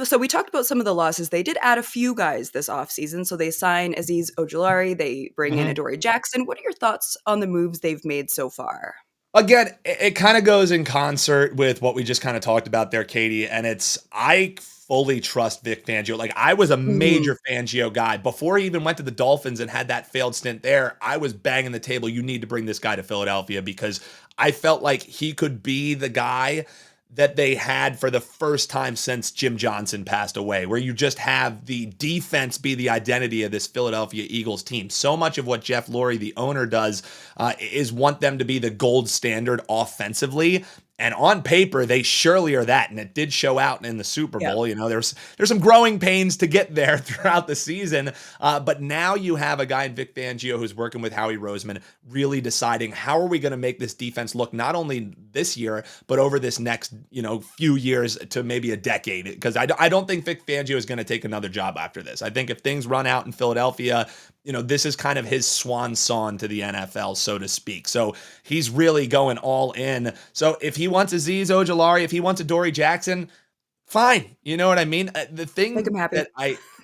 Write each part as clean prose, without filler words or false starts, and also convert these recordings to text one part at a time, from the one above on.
So we talked about some of the losses. They did add a few guys this offseason. So they sign Aziz Ojulari, they bring in Mhm. Adoree Jackson. What are your thoughts on the moves they've made so far? Again, it kind of goes in concert with what we just kind of talked about there, Katie. And I fully trust Vic Fangio. Like, I was a Mhm. major Fangio guy before he even went to the Dolphins and had that failed stint there. I was banging the table. You need to bring this guy to Philadelphia because I felt like he could be the guy that they had for the first time since Jim Johnson passed away, where you just have the defense be the identity of this Philadelphia Eagles team. So much of what Jeff Lurie, the owner, does is want them to be the gold standard offensively. And on paper, they surely are that, and it did show out in the Super Yep. Bowl. You know, there's some growing pains to get there throughout the season, but now you have a guy in Vic Fangio who's working with Howie Roseman, really deciding how are we going to make this defense look not only this year but over this next few years to maybe a decade. Because I don't think Vic Fangio is going to take another job after this. I think if things run out in Philadelphia, this is kind of his swan song to the NFL, so to speak. So he's really going all in. So if he wants Aziz Ojulari, if he wants Adoree Jackson, fine. You know what I mean? Make them happy.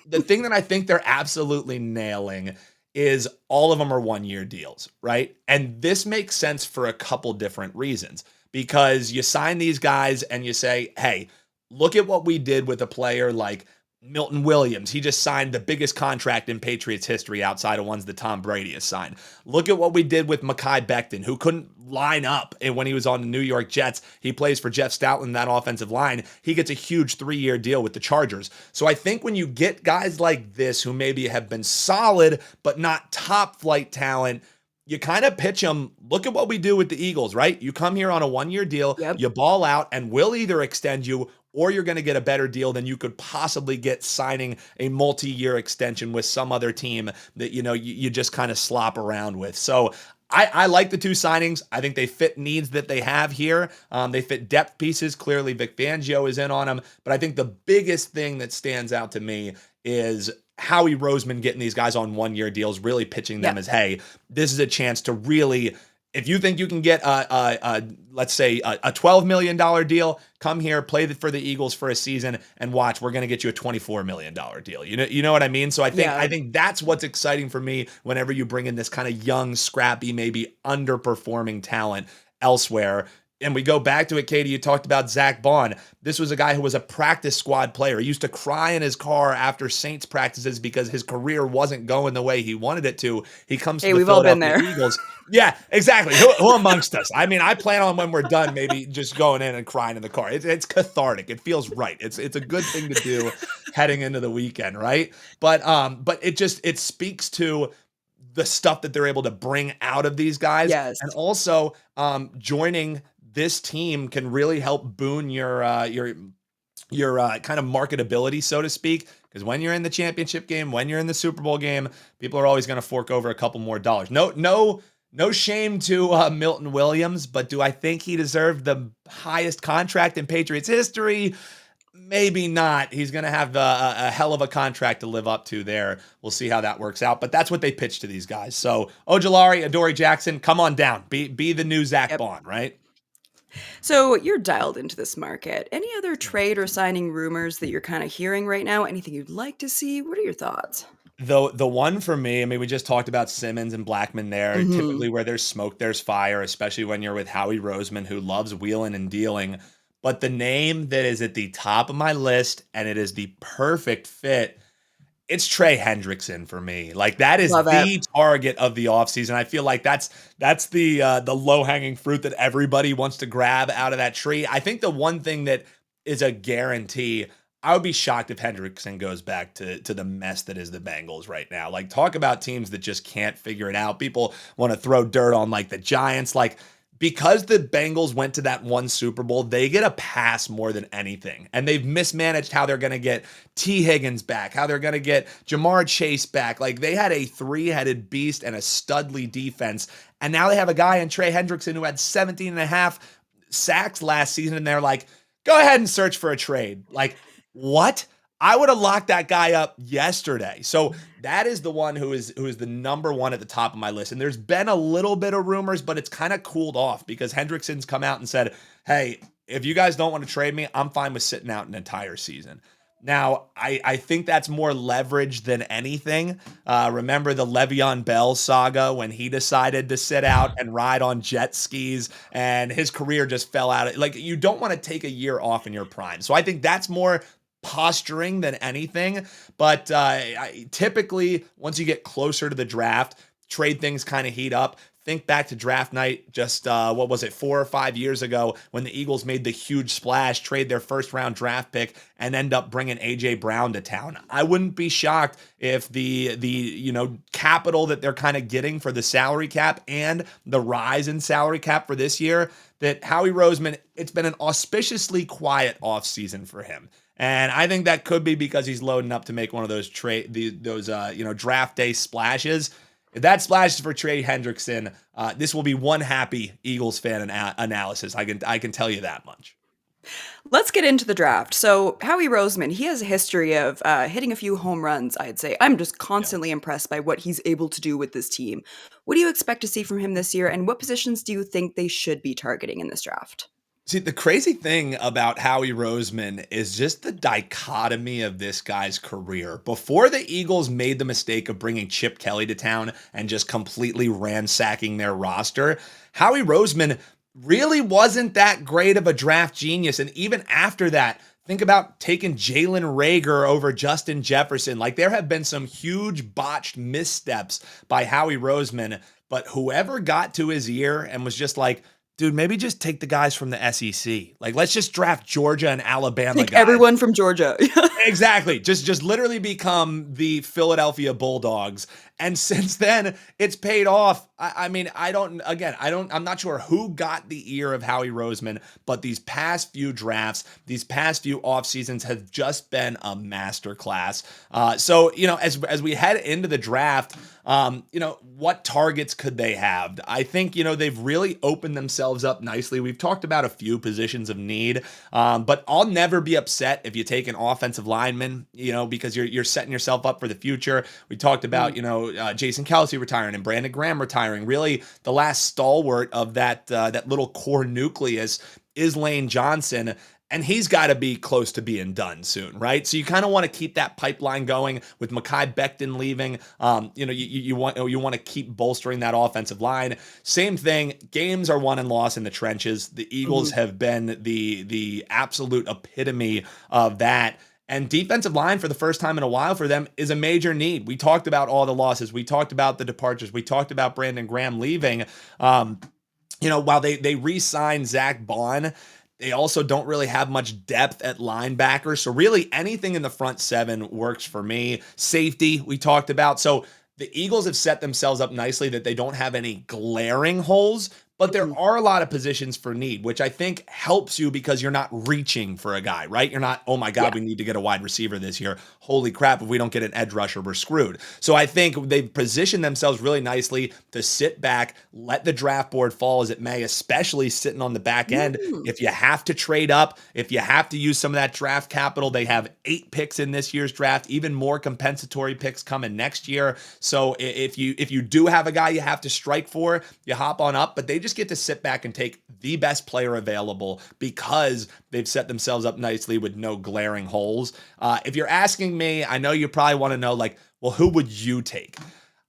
The thing that I think they're absolutely nailing is all of them are 1 year deals, right? And this makes sense for a couple different reasons because you sign these guys and you say, hey, look at what we did with a player like Milton Williams. He just signed the biggest contract in Patriots history outside of ones that Tom Brady has signed. Look at what we did with Mekhi Becton, who couldn't line up when he was on the New York Jets. He plays for Jeff Stoutland, that offensive line. He gets a huge 3-year deal with the Chargers. So I think when you get guys like this who maybe have been solid, but not top flight talent, you kind of pitch them, look at what we do with the Eagles, right? You come here on a 1-year deal, Yep. you ball out, and we'll either extend you or you're going to get a better deal than you could possibly get signing a multi-year extension with some other team that you just kind of slop around with. So I like the two signings. I think they fit needs that they have here. They fit depth pieces. Clearly, Vic Fangio is in on them. But I think the biggest thing that stands out to me is Howie Roseman getting these guys on 1-year deals, really pitching them Yep. as, hey, this is a chance to really, if you think you can get let's say a $12 million deal, come here, play for the Eagles for a season, and watch. We're going to get you a $24 million deal. You know what I mean? So I Yeah. think that's what's exciting for me whenever you bring in this kind of young, scrappy, maybe underperforming talent elsewhere. And we go back to it, Katie. You talked about Zach Bond. This was a guy who was a practice squad player. He used to cry in his car after Saints practices because his career wasn't going the way he wanted it to. He comes to Hey, the we've all been Philadelphia there. Eagles. Yeah, exactly. Who amongst us? I mean, I plan on when we're done, maybe just going in and crying in the car. It's cathartic. It feels right. It's a good thing to do heading into the weekend, right? But it speaks to the stuff that they're able to bring out of these guys, Yes. and also joining this team can really help boon your kind of marketability, so to speak. Because when you're in the championship game, when you're in the Super Bowl game, people are always going to fork over a couple more dollars. No shame to Milton Williams, but do I think he deserved the highest contract in Patriots history? Maybe not. He's going to have a hell of a contract to live up to there. We'll see how that works out. But that's what they pitch to these guys. So Ojulari, Adoree Jackson, come on down. Be the new Zach Yep. Bond, right? So you're dialed into this market. Any other trade or signing rumors that you're kind of hearing right now? Anything you'd like to see? What are your thoughts? The one for me, I mean, we just talked about Simmons and Blackman there. Hmm. Typically, where there's smoke, there's fire, especially when you're with Howie Roseman, who loves wheeling and dealing. But the name that is at the top of my list, and it is the perfect fit, it's Trey Hendrickson for me. Like, that is Love it. the target of the offseason. I feel like that's the low-hanging fruit that everybody wants to grab out of that tree. I think the one thing that is a guarantee, I would be shocked if Hendrickson goes back to the mess that is the Bengals right now. Like, talk about teams that just can't figure it out. People want to throw dirt on like the Giants. Like, because the Bengals went to that one Super Bowl, they get a pass more than anything. And they've mismanaged how they're going to get T. Higgins back, how they're going to get Jamar Chase back. Like, they had a three-headed beast and a studly defense. And now they have a guy in Trey Hendrickson who had 17 and a half sacks last season. And they're like, go ahead and search for a trade. Like, what? I would have locked that guy up yesterday. So that is the one who is the number one at the top of my list. And there's been a little bit of rumors, but it's kind of cooled off because Hendrickson's come out and said, hey, if you guys don't want to trade me, I'm fine with sitting out an entire season. Now, I think that's more leverage than anything. Remember the Le'Veon Bell saga when he decided to sit out and ride on jet skis and his career just fell out. Like, you don't want to take a year off in your prime. So I think that's more posturing than anything. But typically, once you get closer to the draft, trade things kind of heat up. Think back to draft night just, what was it, 4 or 5 years ago when the Eagles made the huge splash, trade their first round draft pick, and end up bringing A.J. Brown to town. I wouldn't be shocked if the capital that they're kind of getting for the salary cap and the rise in salary cap for this year, that Howie Roseman, it's been an auspiciously quiet offseason for him. And I think that could be because he's loading up to make one of those draft day splashes. If that splashes for Trey Hendrickson, this will be one happy Eagles fan analysis. I can tell you that much. Let's get into the draft. So, Howie Roseman, he has a history of hitting a few home runs, I'd say. I'm just Yeah. constantly impressed by what he's able to do with this team. What do you expect to see from him this year, and what positions do you think they should be targeting in this draft? See, the crazy thing about Howie Roseman is just the dichotomy of this guy's career. Before the Eagles made the mistake of bringing Chip Kelly to town and just completely ransacking their roster, Howie Roseman really wasn't that great of a draft genius. And even after that, think about taking Jalen Reagor over Justin Jefferson. Like, there have been some huge botched missteps by Howie Roseman, but whoever got to his ear and was just like, dude, maybe just take the guys from the SEC. Like, let's just draft Georgia and Alabama Take guys. everyone from Georgia. Exactly. Just literally become the Philadelphia Bulldogs. And since then, it's paid off. I mean, I'm not sure who got the ear of Howie Roseman, but these past few drafts, these past few off seasons have just been a masterclass. As we head into the draft, what targets could they have? I think, they've really opened themselves up nicely. We've talked about a few positions of need, but I'll never be upset if you take an offensive lineman, because you're setting yourself up for the future. We talked about, Jason Kelsey retiring and Brandon Graham retiring. Really, the last stalwart of that little core nucleus is Lane Johnson. And he's got to be close to being done soon, right? So you kind of want to keep that pipeline going with Mekhi Becton leaving. You want to keep bolstering that offensive line. Same thing. Games are won and lost in the trenches. The Eagles have been the absolute epitome of that. And defensive line, for the first time in a while for them, is a major need. We talked about all the losses. We talked about the departures. We talked about Brandon Graham leaving. While they re-signed Zach Bond, they also don't really have much depth at linebacker. So really anything in the front seven works for me. Safety, we talked about. So the Eagles have set themselves up nicely that they don't have any glaring holes, but there are a lot of positions for need, which I think helps you because you're not reaching for a guy, right? You're not, oh my God, Yeah. we need to get a wide receiver this year. Holy crap, if we don't get an edge rusher, we're screwed. So I think they've positioned themselves really nicely to sit back, let the draft board fall as it may, especially sitting on the back end. Mm. If you have to trade up, if you have to use some of that draft capital, they have 8 picks in this year's draft, even more compensatory picks coming next year. So if you do have a guy you have to strike for, you hop on up, but they just get to sit back and take the best player available because they've set themselves up nicely with no glaring holes. If you're asking me, I know you probably want to know, like, well, who would you take?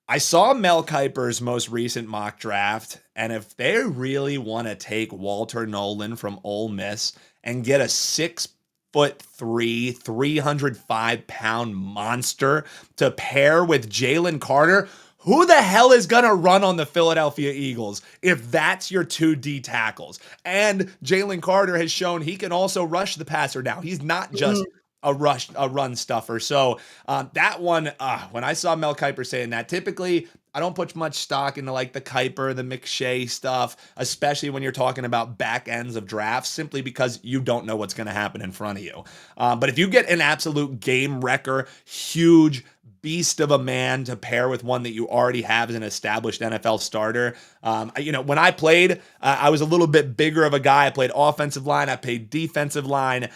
I saw Mel Kiper's most recent mock draft, and if they really want to take Walter Nolan from Ole Miss and get a 6'3", 305-pound monster to pair with Jalen Carter, who the hell is going to run on the Philadelphia Eagles if that's your 2 D tackles? And Jalen Carter has shown he can also rush the passer now. He's not just a run stuffer. So that one, when I saw Mel Kiper saying that, typically I don't put much stock into like the Kiper, the McShay stuff, especially when you're talking about back ends of drafts, simply because you don't know what's going to happen in front of you. But if you get an absolute game wrecker, huge beast of a man to pair with one that you already have as an established NFL starter. When I played, I was a little bit bigger of a guy. I played offensive line. I played defensive line.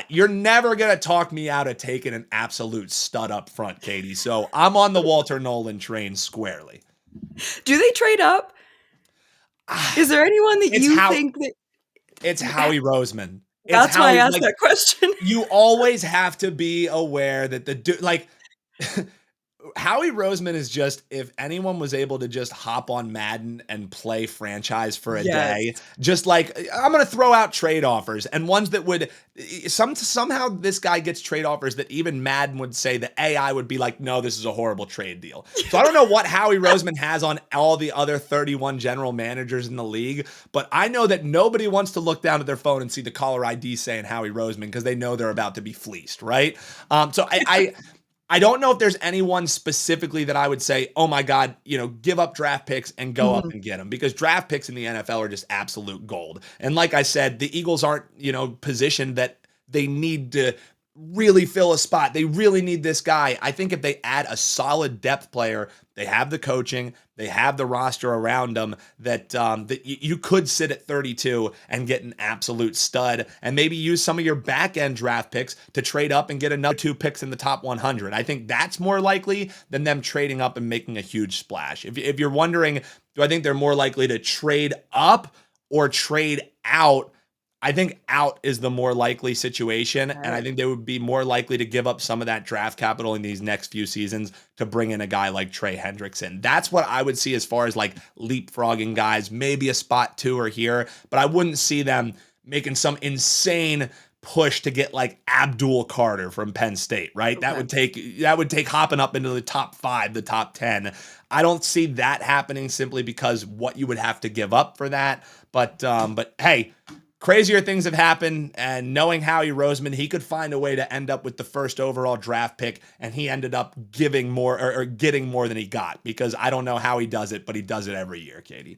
You're never going to talk me out of taking an absolute stud up front, Katie. So I'm on the Walter Nolan train squarely. Do they trade up? Is there anyone that It's you how think that it's Howie Roseman. It's That's why I Howie, asked like, that question. you always have to be aware that like Howie Roseman is just, if anyone was able to just hop on Madden and play franchise for a day, Yes. just like, I'm gonna throw out trade offers and ones that would somehow this guy gets trade offers that even Madden would say the AI would be like, no, this is a horrible trade deal. So I don't know what Howie Roseman has on all the other 31 general managers in the league, but I know that nobody wants to look down at their phone and see the caller ID saying Howie Roseman because they know they're about to be fleeced, right? So I don't know if there's anyone specifically that I would say, oh my God, give up draft picks and go up Mhm. and get them, because draft picks in the NFL are just absolute gold. And like I said, the Eagles aren't, positioned that they need to really fill a spot. They really need this guy. I think if they add a solid depth player, they have the coaching, they have the roster around them, that you could sit at 32 and get an absolute stud, and maybe use some of your back end draft picks to trade up and get another 2 picks in the top 100. I think that's more likely than them trading up and making a huge splash. If you're wondering, do I think they're more likely to trade up or trade out? I think out is the more likely situation, and I Right. think they would be more likely to give up some of that draft capital in these next few seasons to bring in a guy like Trey Hendrickson. That's what I would see as far as like leapfrogging guys, maybe a spot two or here, but I wouldn't see them making some insane push to get like Abdul Carter from Penn State, right? That Okay. would take hopping up into the top 5, the top 10. I don't see that happening, simply because what you would have to give up for that. But hey, crazier things have happened, and knowing Howie Roseman, he could find a way to end up with the first overall draft pick, and he ended up giving more, or getting more than he got, because I don't know how he does it, but he does it every year, Katie.